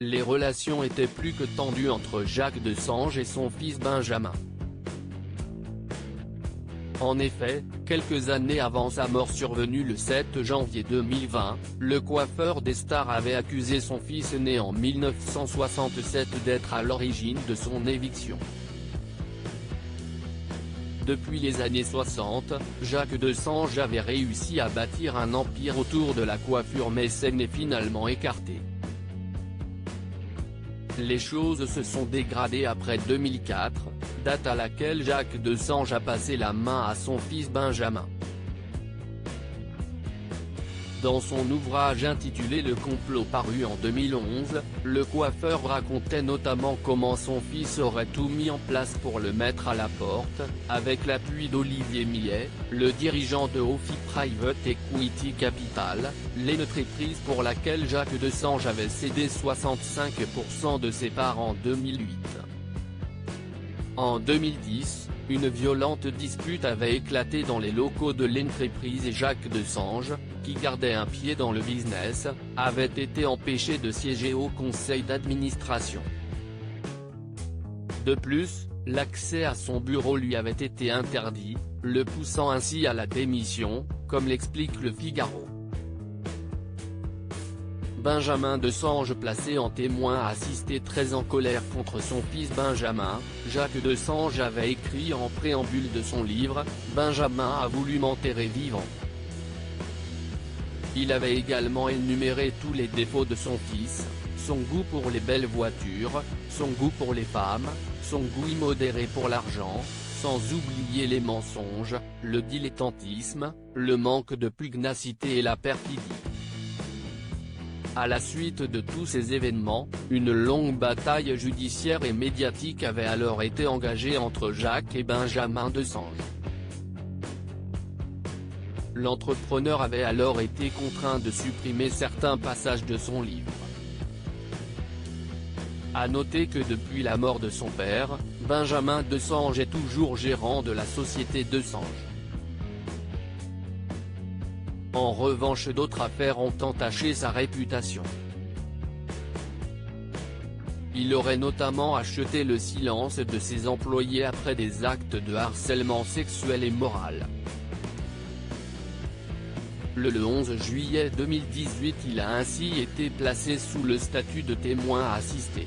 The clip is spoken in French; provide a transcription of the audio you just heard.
Les relations étaient plus que tendues entre Jacques Desange et son fils Benjamin. En effet, quelques années avant sa mort survenue le 7 janvier 2020, le coiffeur des stars avait accusé son fils né en 1967 d'être à l'origine de son éviction. Depuis les années 60, Jacques Desange avait réussi à bâtir un empire autour de la coiffure mais s'en est finalement écarté. Les choses se sont dégradées après 2004, date à laquelle Jacques Desange a passé la main à son fils Benjamin. Dans son ouvrage intitulé Le complot paru en 2011, le coiffeur racontait notamment comment son fils aurait tout mis en place pour le mettre à la porte, avec l'appui d'Olivier Millet, le dirigeant de Ophi Private Equity Capital, l'entreprise pour laquelle Jacques Desange avait cédé 65% de ses parts en 2008. En 2010, une violente dispute avait éclaté dans les locaux de l'entreprise et Jacques Desange, qui gardait un pied dans le business, avait été empêché de siéger au conseil d'administration. De plus, l'accès à son bureau lui avait été interdit, le poussant ainsi à la démission, comme l'explique Le Figaro. Benjamin Desange placé en témoin assisté très en colère contre son fils Benjamin, Jacques Desange avait écrit en préambule de son livre « Benjamin a voulu m'enterrer vivant ». Il avait également énuméré tous les défauts de son fils, son goût pour les belles voitures, son goût pour les femmes, son goût immodéré pour l'argent, sans oublier les mensonges, le dilettantisme, le manque de pugnacité et la perfidie. À la suite de tous ces événements, une longue bataille judiciaire et médiatique avait alors été engagée entre Jacques et Benjamin Desange. L'entrepreneur avait alors été contraint de supprimer certains passages de son livre. À noter que depuis la mort de son père, Benjamin Desange est toujours gérant de la société Desange. En revanche d'autres affaires ont entaché sa réputation. Il aurait notamment acheté le silence de ses employés après des actes de harcèlement sexuel et moral. Le 11 juillet 2018 il a ainsi été placé sous le statut de témoin assisté.